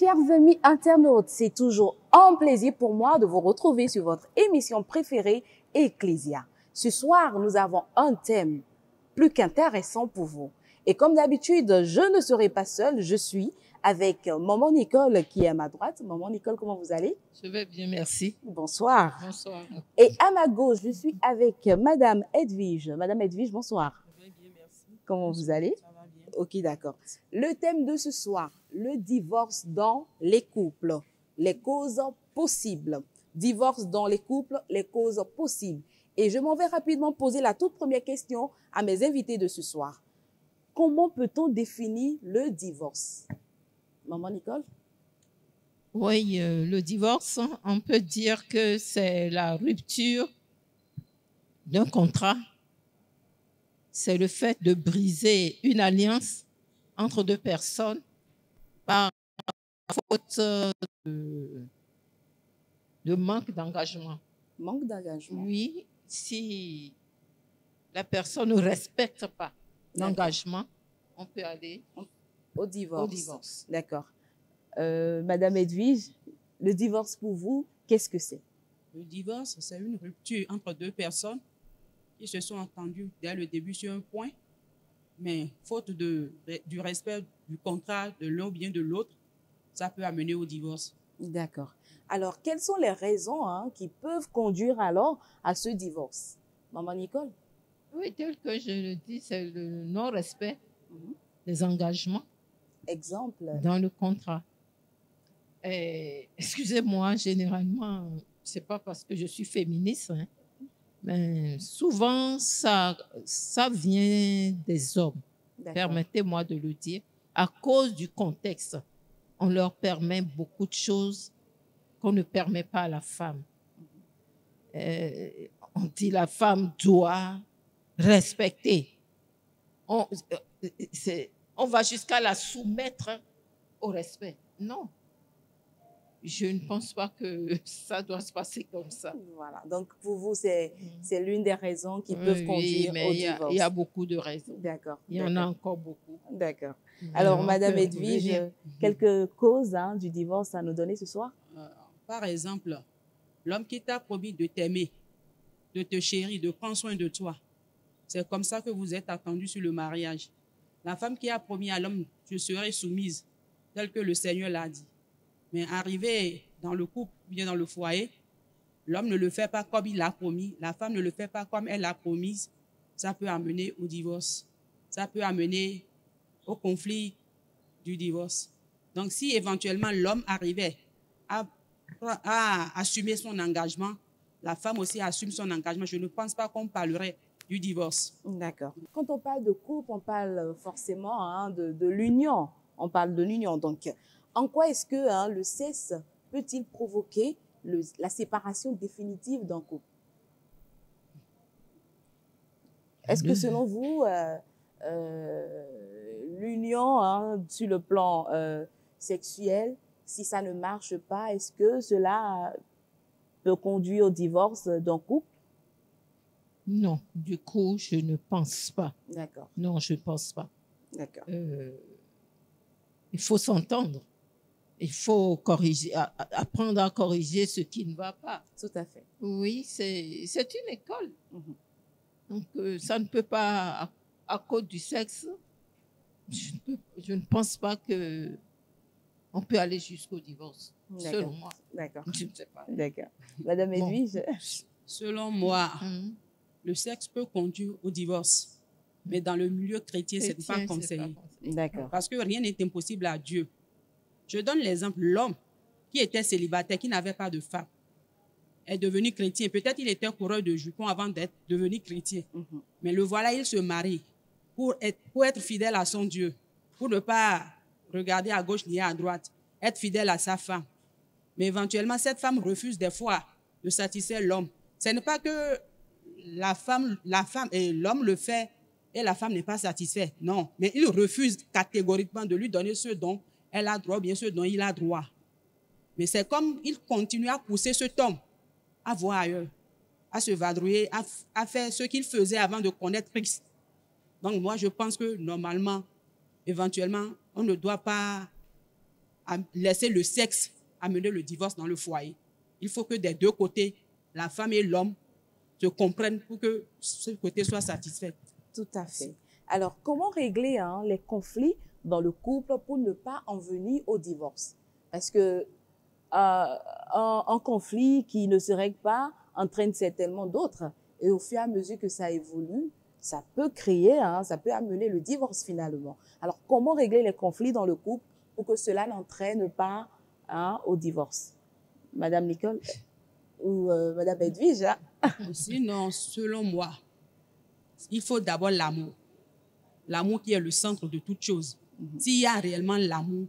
Chers amis internautes, c'est toujours un plaisir pour moi de vous retrouver sur votre émission préférée, Ecclesia. Ce soir, nous avons un thème plus qu'intéressant pour vous. Et comme d'habitude, je ne serai pas seule, je suis avec Maman Nicole qui est à ma droite. Maman Nicole, comment vous allez? Je vais bien, merci. Bonsoir. Bonsoir. Et à ma gauche, je suis avec Madame Edwige. Madame Edwige, bonsoir. Je vais bien, merci. Comment vous allez? Ça va bien. Ok, d'accord. Le thème de ce soir, le divorce dans les couples, les causes possibles. Divorce dans les couples, les causes possibles. Et je m'en vais rapidement poser la toute première question à mes invités de ce soir. Comment peut-on définir le divorce? Maman Nicole? Oui, le divorce, on peut dire que c'est la rupture d'un contrat. C'est le fait de briser une alliance entre deux personnes par faute de manque d'engagement. Manque d'engagement. Oui, si la personne ne respecte pas l'engagement, on peut aller Au divorce. au divorce. D'accord. Madame Edwige, le divorce pour vous, qu'est-ce que c'est? Le divorce, c'est une rupture entre deux personnes qui se sont entendues dès le début sur un point, mais faute du respect du contrat de l'un ou bien de l'autre, ça peut amener au divorce. D'accord. Alors, quelles sont les raisons qui peuvent conduire alors à ce divorce? Maman Nicole? Oui, tel que je le dis, c'est le non-respect des engagements Exemple? dans le contrat. Excusez-moi, généralement, c'est pas parce que je suis féministe, hein, mais souvent ça vient des hommes. D'accord. Permettez-moi de le dire. À cause du contexte, on leur permet beaucoup de choses qu'on ne permet pas à la femme. On dit la femme doit respecter. On va jusqu'à la soumettre au respect. Non. Je ne pense pas que ça doit se passer comme ça. Voilà. Donc, pour vous, c'est l'une des raisons qui peuvent conduire au divorce. Il y a beaucoup de raisons. D'accord. Il y en a encore beaucoup. D'accord. Alors, on Madame peut Edwige, revenir. quelques causes du divorce à nous donner ce soir? Par exemple, l'homme qui t'a promis de t'aimer, de te chérir, de prendre soin de toi, c'est comme ça que vous êtes attendus sur le mariage. La femme qui a promis à l'homme, je serai soumise, tel que le Seigneur l'a dit. Mais arrivé dans le couple, bien dans le foyer, l'homme ne le fait pas comme il l'a promis, la femme ne le fait pas comme elle l'a promise, ça peut amener au divorce. Ça peut amener au conflit du divorce. Donc, si éventuellement l'homme arrivait à assumer son engagement, la femme aussi assume son engagement, je ne pense pas qu'on parlerait du divorce. D'accord. Quand on parle de couple, on parle forcément de l'union. On parle de l'union. Donc, en quoi est-ce que le sexe peut-il provoquer la séparation définitive d'un couple? Est-ce que selon vous, l'union sur le plan sexuel, si ça ne marche pas, est-ce que cela peut conduire au divorce d'un couple? Non, du coup, je ne pense pas. D'accord. Non, je ne pense pas. D'accord. Il faut s'entendre. Il faut corriger, apprendre à corriger ce qui ne va pas. Tout à fait. Oui, c'est une école. Donc, ça ne peut pas, à cause du sexe, je ne pense pas qu'on peut aller jusqu'au divorce, selon moi. D'accord. Je ne sais pas. D'accord. Madame Edwige? Selon moi, le sexe peut conduire au divorce. Mais dans le milieu chrétien, ce n'est pas conseillé. D'accord. Parce que rien n'est impossible à Dieu. Je donne l'exemple, l'homme qui était célibataire, qui n'avait pas de femme, est devenu chrétien. Peut-être il était coureur de jupons avant d'être devenu chrétien. Mais le voilà, il se marie pour être fidèle à son Dieu, pour ne pas regarder à gauche ni à droite, être fidèle à sa femme. Mais éventuellement, cette femme refuse des fois de satisfaire l'homme. Ce n'est pas que la femme et l'homme le fait et la femme n'est pas satisfaite. Non, mais il refuse catégoriquement de lui donner ce dont elle a droit, bien ce dont il a droit. Mais c'est comme il continue à pousser cet homme à voir ailleurs, à se vadrouiller, à faire ce qu'il faisait avant de connaître Christ. Donc moi, je pense que normalement, éventuellement, on ne doit pas laisser le sexe amener le divorce dans le foyer. Il faut que des deux côtés, la femme et l'homme, se comprennent pour que ce côté soit satisfait. Tout à fait. Alors, comment régler les conflits dans le couple pour ne pas en venir au divorce? Parce que un conflit qui ne se règle pas entraîne certainement d'autres. Et au fur et à mesure que ça évolue, ça peut créer, ça peut amener le divorce finalement. Alors, comment régler les conflits dans le couple pour que cela n'entraîne pas au divorce? Madame Nicole ou Madame Edwige? Sinon, selon moi, il faut d'abord l'amour. L'amour qui est le centre de toute chose. S'il y a réellement l'amour,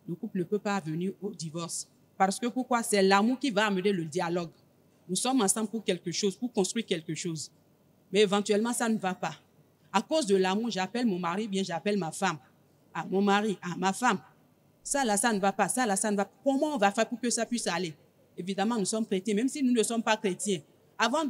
le couple ne peut pas venir au divorce. Parce que pourquoi? C'est l'amour qui va amener le dialogue. Nous sommes ensemble pour quelque chose, pour construire quelque chose. Mais éventuellement, ça ne va pas. À cause de l'amour, j'appelle mon mari, bien j'appelle ma femme. À mon mari, à ma femme. Ça là, ça ne va pas. Ça là, ça ne va pas. Comment on va faire pour que ça puisse aller? Évidemment, nous sommes chrétiens, même si nous ne sommes pas chrétiens. Avant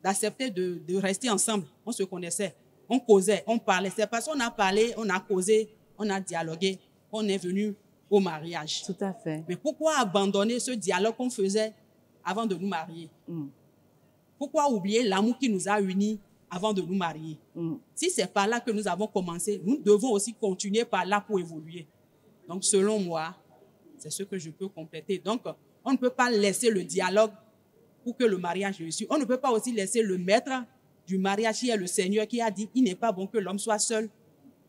d'accepter de rester ensemble, on se connaissait. On causait, on parlait. C'est parce qu'on a parlé, on a causé, on a dialogué, on est venu au mariage. Tout à fait. Mais pourquoi abandonner ce dialogue qu'on faisait avant de nous marier? Pourquoi oublier l'amour qui nous a unis avant de nous marier? Si c'est par là que nous avons commencé, nous devons aussi continuer par là pour évoluer. Donc, selon moi, c'est ce que je peux compléter. Donc, on ne peut pas laisser le dialogue pour que le mariage réussisse. On ne peut pas aussi laisser le maître du mariage qui est le Seigneur qui a dit il n'est pas bon que l'homme soit seul.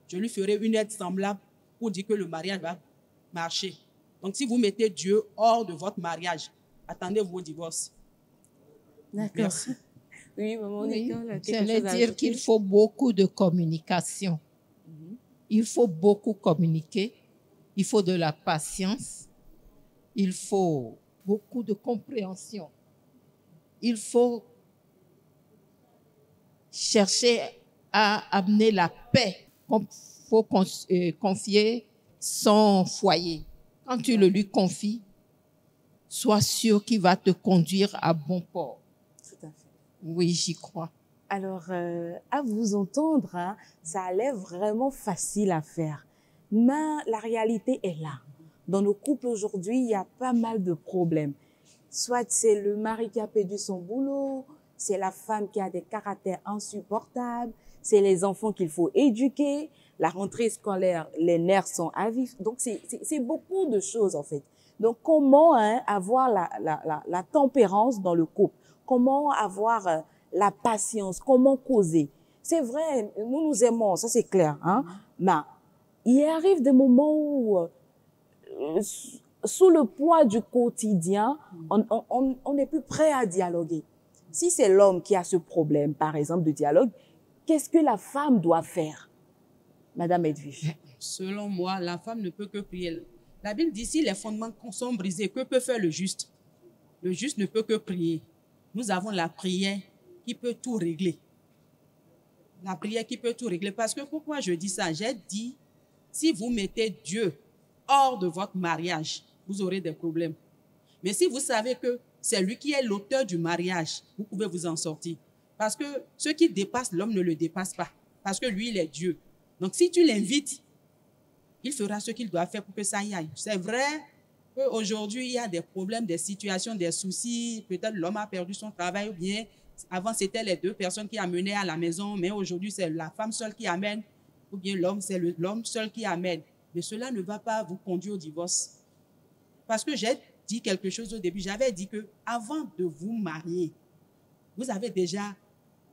Je lui ferai une aide semblable pour dire que le mariage va marcher. Donc, si vous mettez Dieu hors de votre mariage, attendez-vous au divorce. D'accord. Oui, maman Nicole. J'allais dire qu'il faut beaucoup de communication. Il faut beaucoup communiquer. Il faut de la patience. Il faut beaucoup de compréhension. Il faut chercher à amener la paix. Il faut confier son foyer. Quand tu le lui confies, sois sûr qu'il va te conduire à bon port. Tout à fait. Oui, j'y crois. Alors, à vous entendre, ça a l'air vraiment facile à faire. Mais la réalité est là. Dans nos couples aujourd'hui, il y a pas mal de problèmes. Soit c'est le mari qui a perdu son boulot, c'est la femme qui a des caractères insupportables, c'est les enfants qu'il faut éduquer, la rentrée scolaire, les nerfs sont à vif. Donc, c'est beaucoup de choses, en fait. Donc, comment avoir la tempérance dans le couple? Comment avoir la patience? Comment causer? C'est vrai, nous nous aimons, ça c'est clair. Mais il arrive des moments où, sous le poids du quotidien, on n'est plus prêt à dialoguer. Si c'est l'homme qui a ce problème, par exemple, de dialogue, qu'est-ce que la femme doit faire? Madame Edwige. Selon moi, la femme ne peut que prier. La Bible dit, si les fondements sont brisés, que peut faire le juste? Le juste ne peut que prier. Nous avons la prière qui peut tout régler. La prière qui peut tout régler. Parce que pourquoi je dis ça? J'ai dit, si vous mettez Dieu hors de votre mariage, vous aurez des problèmes. Mais si vous savez que c'est lui qui est l'auteur du mariage, vous pouvez vous en sortir. Parce que ce qui dépasse l'homme ne le dépasse pas. Parce que lui, il est Dieu. Donc, si tu l'invites, il fera ce qu'il doit faire pour que ça y aille. C'est vrai qu'aujourd'hui, il y a des problèmes, des situations, des soucis. Peut-être l'homme a perdu son travail ou bien avant, c'était les deux personnes qui amenaient à la maison, mais aujourd'hui, c'est la femme seule qui amène ou bien l'homme, c'est l'homme seul qui amène. Mais cela ne va pas vous conduire au divorce. Parce que j'ai dit quelque chose au début. J'avais dit que avant de vous marier, vous avez déjà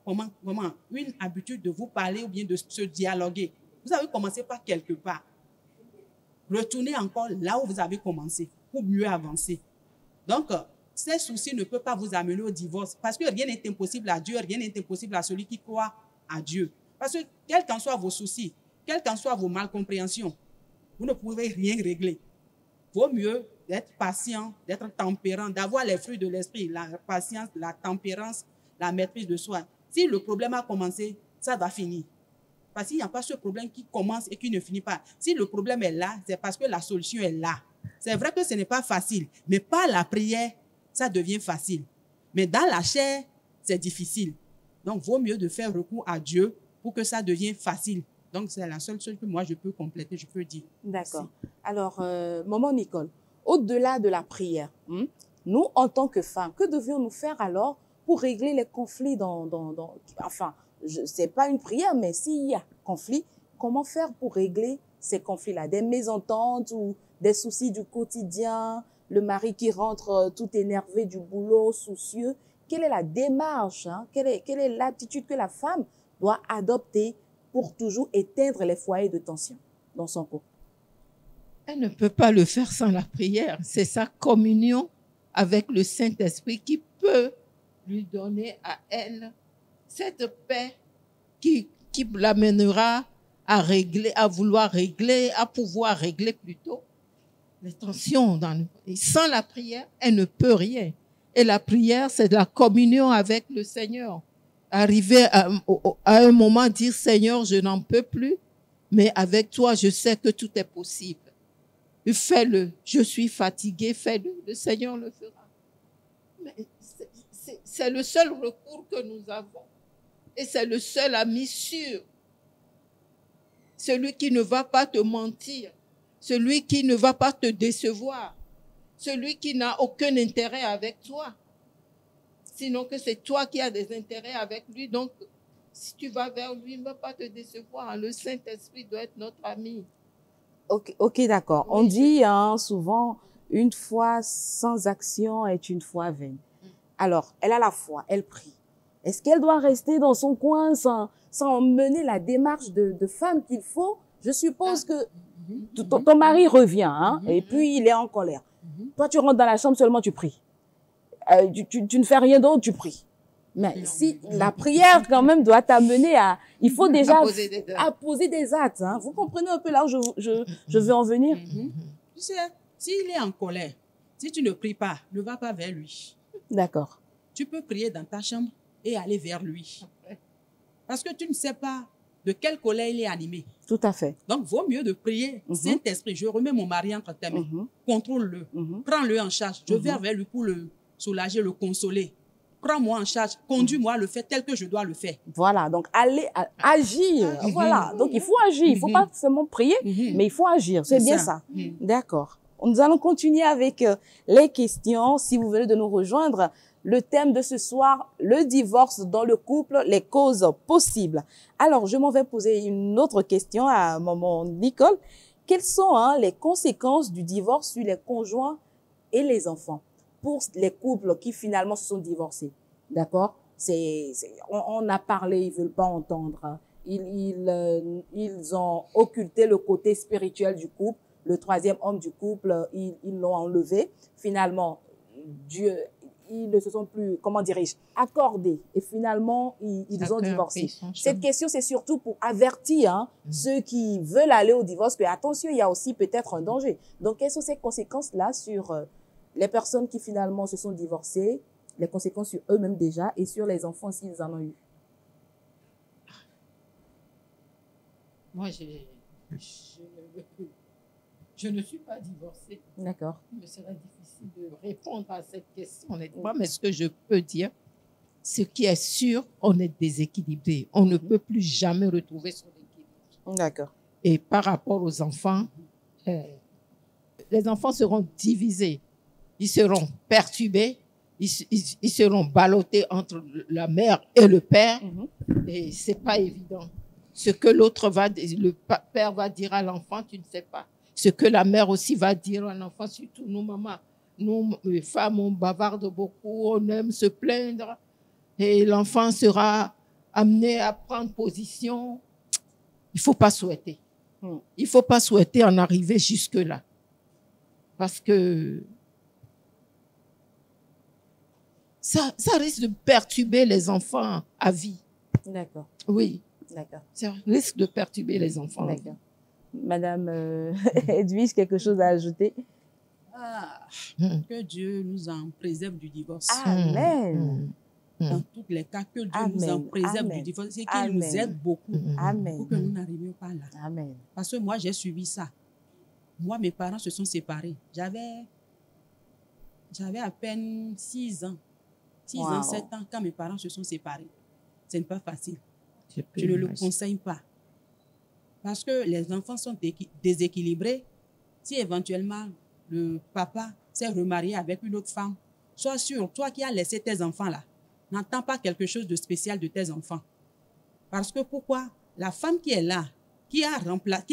une habitude de vous parler ou bien de se dialoguer. Vous avez commencé par quelque part. Retournez encore là où vous avez commencé pour mieux avancer. Donc, ces soucis ne peuvent pas vous amener au divorce parce que rien n'est impossible à Dieu, rien n'est impossible à celui qui croit à Dieu. Parce que quels qu'en soient vos soucis, quelles qu'en soient vos malcompréhensions, vous ne pouvez rien régler. Vaut mieux d'être patient, d'être tempérant, d'avoir les fruits de l'esprit, la patience, la tempérance, la maîtrise de soi. Si le problème a commencé, ça va finir. Parce qu'il n'y a pas ce problème qui commence et qui ne finit pas. Si le problème est là, c'est parce que la solution est là. C'est vrai que ce n'est pas facile, mais par la prière, ça devient facile. Mais dans la chair, c'est difficile. Donc, vaut mieux de faire recours à Dieu pour que ça devienne facile. Donc, c'est la seule chose que moi, je peux compléter, je peux dire. D'accord. Alors, maman Nicole, au-delà de la prière, nous, en tant que femmes, que devions-nous faire alors pour régler les conflits enfin, c'est pas une prière, mais s'il y a conflit, comment faire pour régler ces conflits-là? Des mésententes ou des soucis du quotidien, le mari qui rentre tout énervé du boulot, soucieux. Quelle est la démarche, quelle est l'attitude que la femme doit adopter pour toujours éteindre les foyers de tension dans son couple? Elle ne peut pas le faire sans la prière. C'est sa communion avec le Saint-Esprit qui peut lui donner à elle cette paix qui l'amènera à régler, à vouloir régler, à pouvoir régler plutôt les tensions. Et sans la prière, elle ne peut rien. Et la prière, c'est de la communion avec le Seigneur. Arriver à un moment, dire, Seigneur, je n'en peux plus, mais avec toi, je sais que tout est possible. Fais-le. Je suis fatigué, fais-le. Le Seigneur le fera. Mais c'est le seul recours que nous avons. Et c'est le seul ami sûr. Celui qui ne va pas te mentir. Celui qui ne va pas te décevoir. Celui qui n'a aucun intérêt avec toi. Sinon que c'est toi qui as des intérêts avec lui. Donc, si tu vas vers lui, il ne va pas te décevoir. Le Saint-Esprit doit être notre ami. Ok, d'accord. Oui, On dit souvent, une foi sans action est une foi vaine. Alors, elle a la foi, elle prie. Est-ce qu'elle doit rester dans son coin sans mener la démarche de femme qu'il faut? Je suppose que ton mari revient, et puis il est en colère. Toi, tu rentres dans la chambre, seulement tu pries. Tu ne fais rien d'autre, tu pries. Mais si la prière, quand même, doit t'amener il faut déjà à poser des actes. Vous comprenez un peu là où je veux en venir? Tu sais, s'il est en colère, si tu ne pries pas, ne va pas vers lui. D'accord. Tu peux prier dans ta chambre et aller vers lui. Parce que tu ne sais pas de quelle colère il est animé. Tout à fait. Donc, vaut mieux de prier. Saint-Esprit, je remets mon mari entre tes mains. Contrôle-le. Prends-le en charge. Je vais vers lui pour le soulager, le consoler. Prends-moi en charge. Conduis-moi à le faire tel que je dois le faire. Voilà. Donc, agir. Voilà. Donc, il faut agir. Il ne faut pas seulement prier, mais il faut agir. C'est bien ça. D'accord. Nous allons continuer avec les questions. Si vous venez de nous rejoindre, le thème de ce soir, le divorce dans le couple, les causes possibles. Alors, je m'en vais poser une autre question à maman Nicole. Quelles sont les conséquences du divorce sur les conjoints et les enfants pour les couples qui finalement se sont divorcés? D'accord? On a parlé, ils veulent pas entendre. Ils ont occulté le côté spirituel du couple. Le troisième homme du couple, ils l'ont enlevé. Finalement, ils ne se sont plus, comment dirais-je, accordés. Et finalement, ils ont divorcé. Cette question, c'est surtout pour avertir ceux qui veulent aller au divorce que, attention, il y a aussi peut-être un danger. Donc, quelles sont ces conséquences-là sur les personnes qui finalement se sont divorcées, les conséquences sur eux-mêmes déjà et sur les enfants s'ils en ont eu? Moi, je ne suis pas divorcée. D'accord. Il me serait difficile de répondre à cette question, honnêtement, mais ce que je peux dire, ce qui est sûr, on est déséquilibré. On ne peut plus jamais retrouver son équilibre. D'accord. Et par rapport aux enfants, les enfants seront divisés. Ils seront perturbés. Ils seront ballottés entre la mère et le père. Et c'est pas évident. Ce que le père va dire à l'enfant, tu ne sais pas. Ce que la mère aussi va dire à l'enfant, surtout nous, maman. Nous, les femmes, on bavarde beaucoup, on aime se plaindre. Et l'enfant sera amené à prendre position. Il ne faut pas souhaiter. Il ne faut pas souhaiter en arriver jusque-là. Parce que ça risque de perturber les enfants à vie. D'accord. Oui. D'accord. Ça risque de perturber les enfants. D'accord. Madame Edwige, quelque chose à ajouter? Que Dieu nous en préserve du divorce. Amen. Dans tous les cas, que Dieu nous en préserve du divorce et qu'il nous aide beaucoup pour que nous n'arrivions pas là. Amen. Parce que moi, j'ai suivi ça. Moi, mes parents se sont séparés. J'avais à peine 6 ans. 6 ans, 7 ans, quand mes parents se sont séparés. Ce n'est pas facile. Je ne le conseille pas. Parce que les enfants sont déséquilibrés. Si éventuellement le papa s'est remarié avec une autre femme, sois sûr, toi qui as laissé tes enfants là, n'attends pas quelque chose de spécial de tes enfants. Parce que pourquoi? La femme qui est là, qui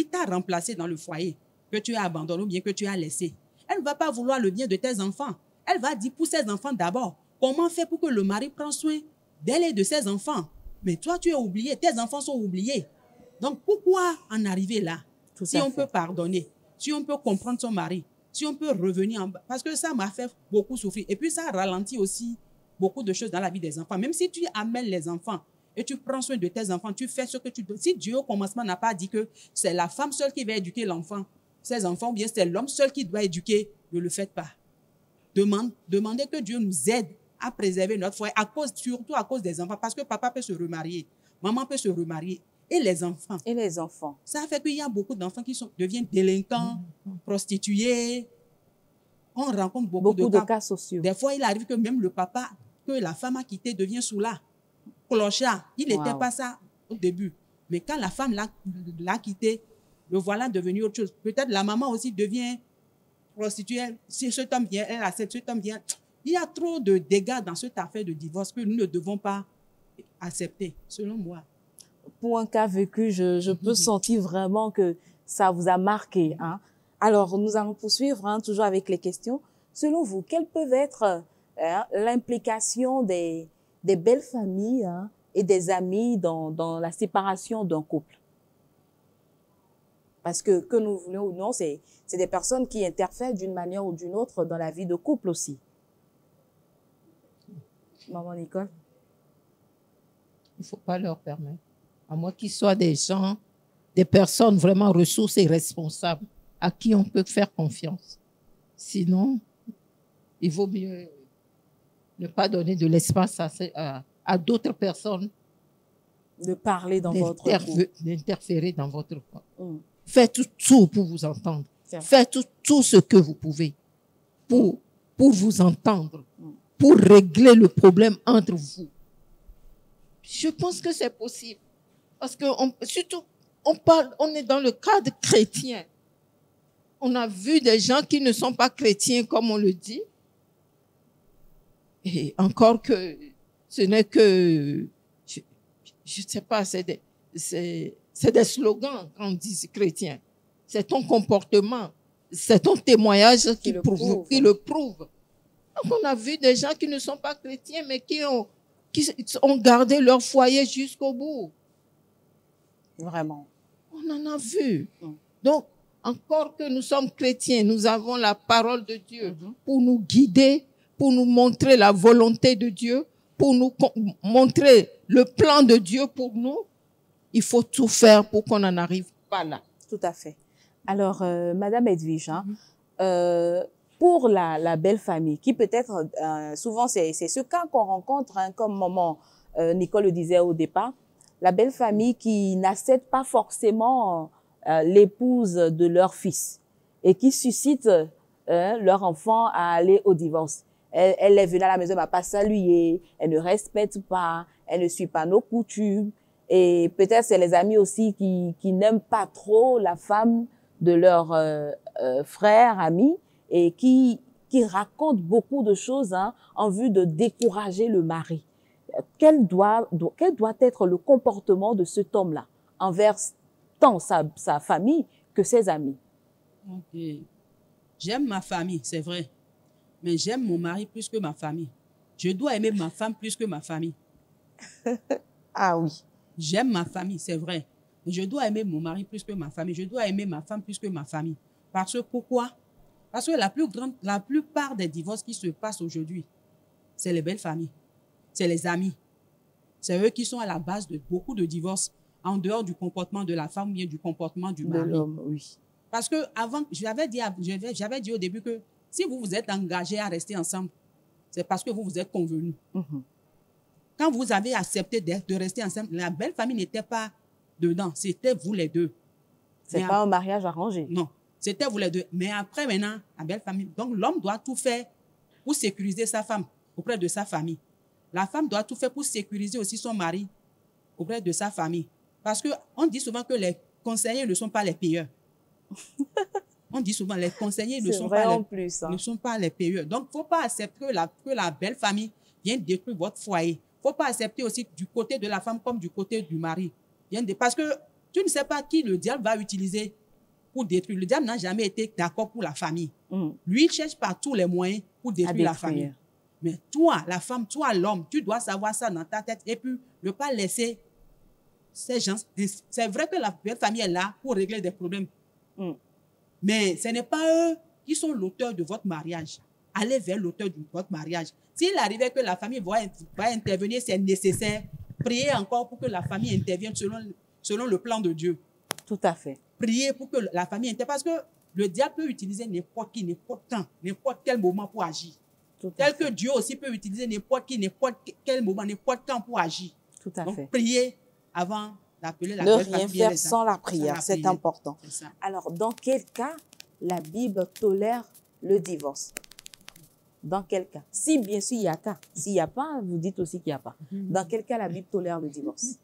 t'a remplacé dans le foyer, que tu as abandonné ou bien que tu as laissé, elle ne va pas vouloir le bien de tes enfants. Elle va dire pour ses enfants d'abord, comment faire pour que le mari prenne soin d'elle et de ses enfants? Mais toi, tu es oublié, tes enfants sont oubliés. Donc, pourquoi en arriver là? Si on peut pardonner, si on peut comprendre son mari, si on peut revenir en bas, parce que ça m'a fait beaucoup souffrir. Et puis, ça ralentit aussi beaucoup de choses dans la vie des enfants. Même si tu amènes les enfants et tu prends soin de tes enfants, tu fais ce que tu dois. Si Dieu, au commencement, n'a pas dit que c'est la femme seule qui va éduquer l'enfant, ses enfants, ou bien c'est l'homme seul qui doit éduquer, ne le faites pas. Demandez que Dieu nous aide à préserver notre foyer, surtout à cause des enfants, parce que papa peut se remarier, maman peut se remarier, et les enfants. Et les enfants. Ça fait qu'il y a beaucoup d'enfants qui deviennent délinquants, prostitués. On rencontre beaucoup de cas sociaux. Des fois, il arrive que même le papa que la femme a quitté devient soulard, clochard. Il n'était pas ça au début. Mais quand la femme l'a quitté, le voilà devenu autre chose. Peut-être la maman aussi devient prostituée. Si cet homme vient, elle accepte, cet homme vient. Il y a trop de dégâts dans cette affaire de divorce que nous ne devons pas accepter, selon moi. Pour un cas vécu, je peux sentir vraiment que ça vous a marqué. Hein? Alors, nous allons poursuivre toujours avec les questions. Selon vous, quelle peut être l'implication des belles familles et des amis dans la séparation d'un couple? Parce que nous voulons ou non, c'est des personnes qui interfèrent d'une manière ou d'une autre dans la vie de couple aussi. Maman Nicole? Il ne faut pas leur permettre. À moins qu'ils soient des gens, des personnes vraiment ressources et responsables à qui on peut faire confiance. Sinon, il vaut mieux ne pas donner de l'espace à d'autres personnes de parler dans votre couple, d'interférer dans votre couple. Faites tout pour vous entendre. Faites tout ce que vous pouvez pour vous entendre, pour régler le problème entre vous. Je pense que c'est possible. Parce que surtout, on est dans le cadre chrétien. On a vu des gens qui ne sont pas chrétiens, comme on le dit. Et encore que ce n'est que, je ne sais pas, c'est des slogans quand on dit chrétien. C'est ton comportement, c'est ton témoignage qui le prouve. Donc on a vu des gens qui ne sont pas chrétiens, mais qui ont gardé leur foyer jusqu'au bout. Vraiment. On en a vu. Donc, encore que nous sommes chrétiens, nous avons la parole de Dieu pour nous guider, pour nous montrer la volonté de Dieu, pour nous montrer le plan de Dieu pour nous. Il faut tout faire pour qu'on n'en arrive pas là. Tout à fait. Alors, Madame Edwige, pour la belle famille, qui peut-être, souvent c'est ce cas qu'on rencontre, comme maman Nicole le disait au départ, la belle famille qui n'accepte pas forcément l'épouse de leur fils et qui suscite leur enfant à aller au divorce. Elle est venue à la maison, elle ne va pas saluer, elle ne respecte pas, elle ne suit pas nos coutumes. Et peut-être c'est les amis aussi qui n'aiment pas trop la femme de leur frère, ami, et qui racontent beaucoup de choses en vue de décourager le mari. Quel doit être le comportement de cet homme-là envers tant sa famille que ses amis? Okay. J'aime ma famille, c'est vrai. Mais j'aime mon mari plus que ma famille. Je dois aimer ma femme plus que ma famille. Ah oui. J'aime ma famille, c'est vrai. Mais je dois aimer mon mari plus que ma famille. Je dois aimer ma femme plus que ma famille. Parce que pourquoi? Parce que la plupart des divorces qui se passent aujourd'hui, c'est les belles familles. C'est les amis. C'est eux qui sont à la base de beaucoup de divorces, en dehors du comportement de la femme ou bien du comportement du mari. De l'homme, oui. Parce que avant, j'avais dit au début que si vous vous êtes engagés à rester ensemble, c'est parce que vous vous êtes convenus. Quand vous avez accepté de rester ensemble, la belle famille n'était pas dedans. C'était vous les deux. C'est pas un mariage arrangé. Non, c'était vous les deux. Mais après, maintenant, la belle famille. Donc, l'homme doit tout faire pour sécuriser sa femme auprès de sa famille. La femme doit tout faire pour sécuriser aussi son mari auprès de sa famille. Parce qu'on dit souvent que les conseillers ne sont pas les payeurs. On dit souvent, les conseillers ne C'est sont, vrai pas en les, plus. Hein. ne sont pas les payeurs. Donc, il ne faut pas accepter que la belle famille vienne détruire votre foyer. Il ne faut pas accepter aussi du côté de la femme comme du côté du mari. Parce que tu ne sais pas qui le diable va utiliser pour détruire. Le diable n'a jamais été d'accord pour la famille. Lui, il cherche par tous les moyens pour détruire la famille. Mais toi, la femme, toi, l'homme, tu dois savoir ça dans ta tête et puis ne pas laisser ces gens. C'est vrai que la belle famille est là pour régler des problèmes. Mais ce n'est pas eux qui sont l'auteur de votre mariage. Allez vers l'auteur de votre mariage. S'il arrivait que la famille va intervenir, c'est nécessaire. Priez encore pour que la famille intervienne selon le plan de Dieu. Tout à fait. Priez pour que la famille intervienne. Parce que le diable peut utiliser n'importe qui, n'importe quand, n'importe quel moment pour agir. Tel que Dieu aussi peut utiliser n'importe qui, n'importe quel moment, n'importe quand pour agir. Tout à fait. Donc, priez avant d'appeler la ne belle famille. rien faire sans la prière, c'est important. Alors, dans quel cas la Bible tolère le divorce? Dans quel cas? Si bien sûr il y a cas. S'il n'y a pas, vous dites aussi qu'il n'y a pas. Dans quel cas la Bible tolère le divorce?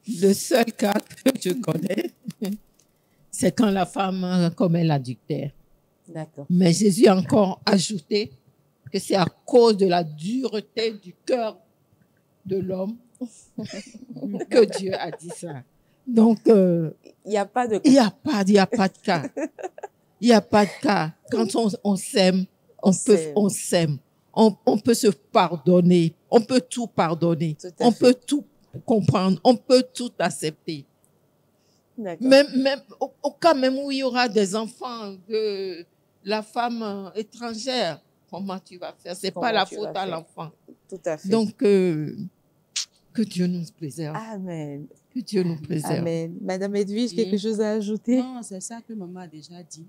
Le seul cas que je connais, c'est quand la femme commet l'adultère. D'accord. Mais Jésus a encore ajouté que c'est à cause de la dureté du cœur de l'homme que Dieu a dit ça. Donc, il n'y a pas de cas. Il n'y a pas de cas. Il n'y a pas de cas. Quand on s'aime, on s'aime. On peut se pardonner. On peut tout pardonner. On peut tout comprendre. On peut tout accepter. Même au cas même où il y aura des enfants de la femme étrangère, comment tu vas faire? C'est pas la faute à l'enfant. Tout à fait. Donc, que Dieu nous préserve. Amen. Que Dieu nous préserve. Amen. Madame Edwige, quelque chose à ajouter? Non, c'est ça que maman a déjà dit.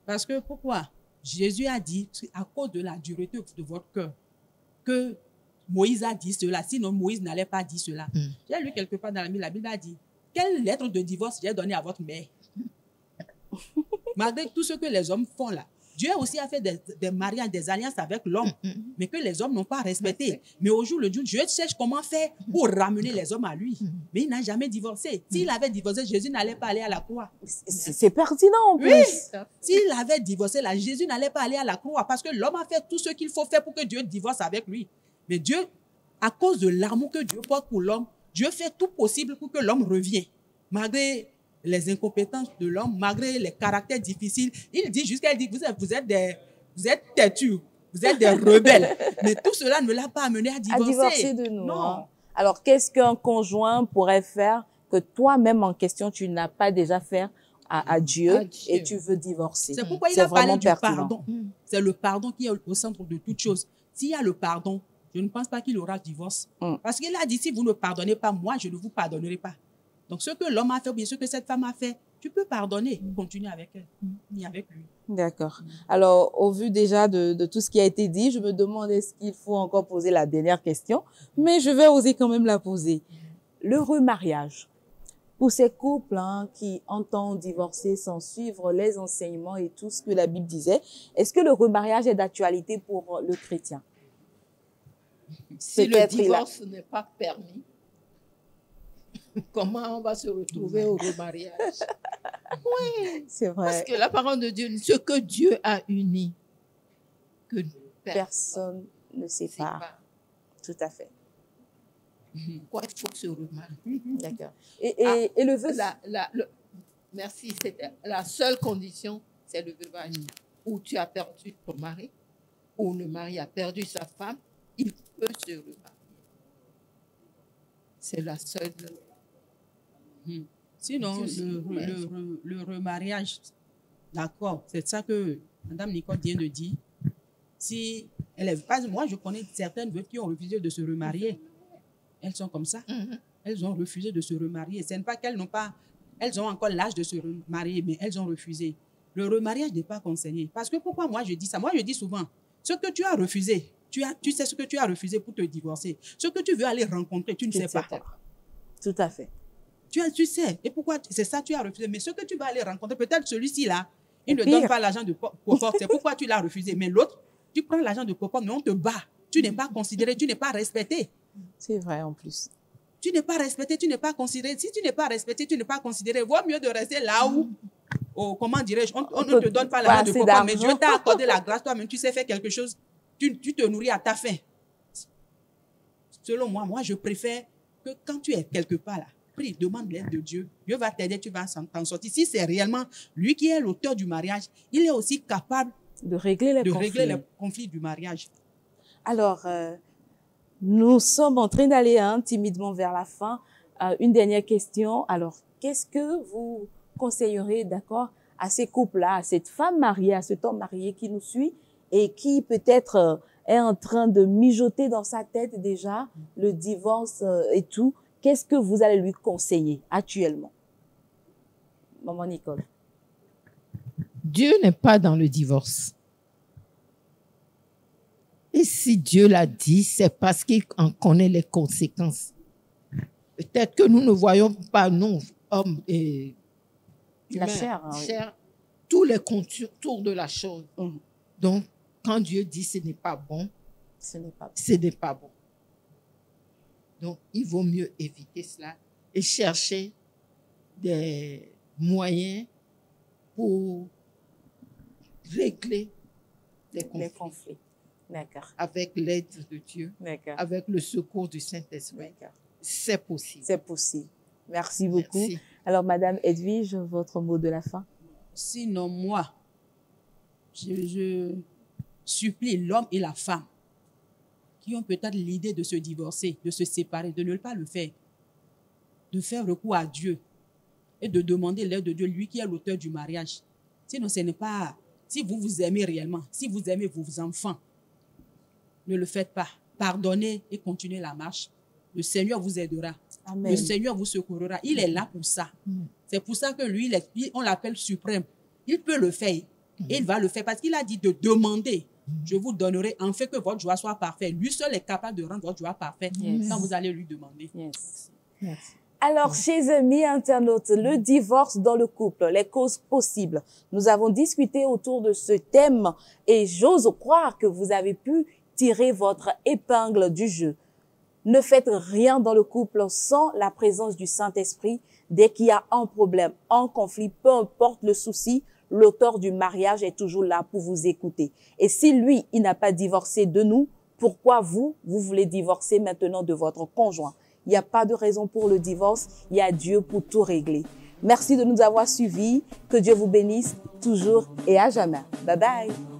Parce que pourquoi? Jésus a dit, à cause de la dureté de votre cœur, que Moïse a dit cela. Sinon, Moïse n'allait pas dire cela. J'ai lu quelque part dans la Bible a dit, quelle lettre de divorce j'ai donnée à votre mère? Malgré tout ce que les hommes font là. Dieu aussi a fait des mariages, des alliances avec l'homme, mais que les hommes n'ont pas respecté. Mais au jour le jour, Dieu cherche comment faire pour ramener les hommes à lui. Mais il n'a jamais divorcé. S'il avait divorcé, Jésus n'allait pas aller à la croix. C'est pertinent en plus. Oui. S'il avait divorcé, là, Jésus n'allait pas aller à la croix parce que l'homme a fait tout ce qu'il faut faire pour que Dieu divorce avec lui. Mais Dieu, à cause de l'amour que Dieu porte pour l'homme, Dieu fait tout possible pour que l'homme revienne. Malgré les incompétences de l'homme, malgré les caractères difficiles, il dit jusqu'à dire, vous êtes têtus, vous êtes des rebelles. Mais tout cela ne l'a pas amené à divorcer. À divorcer de nous. Non. Hein. Alors, qu'est-ce qu'un conjoint pourrait faire que toi-même en question, tu n'as pas déjà fait à Dieu et tu veux divorcer? C'est pourquoi il a parlé du pardon. C'est le pardon qui est au centre de toute chose. S'il y a le pardon, je ne pense pas qu'il aura divorce. Parce qu'il a dit, si vous ne pardonnez pas, moi, je ne vous pardonnerai pas. Donc, ce que l'homme a fait, ou bien ce que cette femme a fait, tu peux pardonner, continuer avec elle, ni avec lui. D'accord. Alors, au vu déjà de tout ce qui a été dit, je me demande est-ce qu'il faut encore poser la dernière question, mais je vais oser quand même la poser. Le remariage. Pour ces couples qui entendent divorcer sans suivre les enseignements et tout ce que la Bible disait, est-ce que le remariage est d'actualité pour le chrétien? Si le divorce n'est pas permis, comment on va se retrouver au remariage? Oui, c'est vrai. Parce que la parole de Dieu, ce que Dieu a uni, que personne ne sépare. Tout à fait. Pourquoi il faut se remarier? D'accord. Et le vœu? Merci. La seule condition, c'est le vœu banni. Ou tu as perdu ton mari, ou le mari a perdu sa femme, il peut se remarier. C'est la seule. Sinon, le remariage, d'accord, c'est ça que Mme Nicole vient de dire. Si elle est, moi, je connais certaines veuves qui ont refusé de se remarier. Elles sont comme ça. Elles ont refusé de se remarier. Ce n'est pas qu'elles n'ont pas, elles ont encore l'âge de se remarier, mais elles ont refusé. Le remariage n'est pas conseillé. Parce que pourquoi moi je dis ça? Moi, je dis souvent, ce que tu as refusé, tu sais ce que tu as refusé pour te divorcer. Ce que tu veux aller rencontrer, tu ne sais pas. Tout à fait. Tu sais. Et pourquoi c'est ça tu as refusé? Mais ce que tu vas aller rencontrer, peut-être celui-ci là, il ne donne pas l'argent de pop-up. C'est pourquoi tu l'as refusé. Mais l'autre, tu prends l'argent de pop-up, mais on te bat. Tu n'es pas considéré, tu n'es pas respecté. C'est vrai en plus. Tu n'es pas respecté, tu n'es pas considéré. Si tu n'es pas respecté, tu n'es pas considéré. Vaut mieux de rester là où, oh, comment dirais-je, on ne te donne pas la main de papa, mais Dieu t'a accordé la grâce, toi-même, tu sais faire quelque chose, tu te nourris à ta faim. Selon moi, je préfère que quand tu es quelque part là, prie, demande l'aide de Dieu. Dieu va t'aider, tu vas t'en sortir. Si c'est réellement lui qui est l'auteur du mariage, il est aussi capable de régler les conflits du mariage. Alors, nous sommes en train d'aller timidement vers la fin. Une dernière question. Alors, qu'est-ce que vous conseillerez, d'accord, à ces couples-là, à cette femme mariée, à cet homme marié qui nous suit et qui peut-être est en train de mijoter dans sa tête déjà le divorce et tout? Qu'est-ce que vous allez lui conseiller actuellement? Maman Nicole. Dieu n'est pas dans le divorce. Et si Dieu l'a dit, c'est parce qu'il en connaît les conséquences. Peut-être que nous ne voyons pas, nous, hommes et la humains, chair, hein, chair, tous les contours de la chose. Donc, quand Dieu dit ce n'est pas bon, ce n'est pas bon. Donc, il vaut mieux éviter cela et chercher des moyens pour régler les conflits. D'accord. Avec l'aide de Dieu, avec le secours du Saint-Esprit. C'est possible. C'est possible. Merci beaucoup. Merci. Alors, Madame Edwige, votre mot de la fin? Sinon, moi, je supplie l'homme et la femme qui ont peut-être l'idée de se divorcer, de se séparer, de ne pas le faire, de faire recours à Dieu et de demander l'aide de Dieu, lui qui est l'auteur du mariage. Sinon, ce n'est pas... Si vous vous aimez réellement, si vous aimez vos enfants, ne le faites pas. Pardonnez et continuez la marche. Le Seigneur vous aidera. Amen. Le Seigneur vous secourra. Il est là pour ça. C'est pour ça que lui, on l'appelle suprême. Il peut le faire. Et il va le faire parce qu'il a dit de demander. Je vous donnerai en fait que votre joie soit parfaite. Lui seul est capable de rendre votre joie parfaite quand vous allez lui demander. Merci. Alors, chers amis internautes, le divorce dans le couple, les causes possibles. Nous avons discuté autour de ce thème et j'ose croire que vous avez pu tirer votre épingle du jeu. Ne faites rien dans le couple sans la présence du Saint-Esprit. Dès qu'il y a un problème, un conflit, peu importe le souci, l'auteur du mariage est toujours là pour vous écouter. Et si lui, il n'a pas divorcé de nous, pourquoi vous voulez divorcer maintenant de votre conjoint? Il n'y a pas de raison pour le divorce. Il y a Dieu pour tout régler. Merci de nous avoir suivis. Que Dieu vous bénisse toujours et à jamais. Bye bye.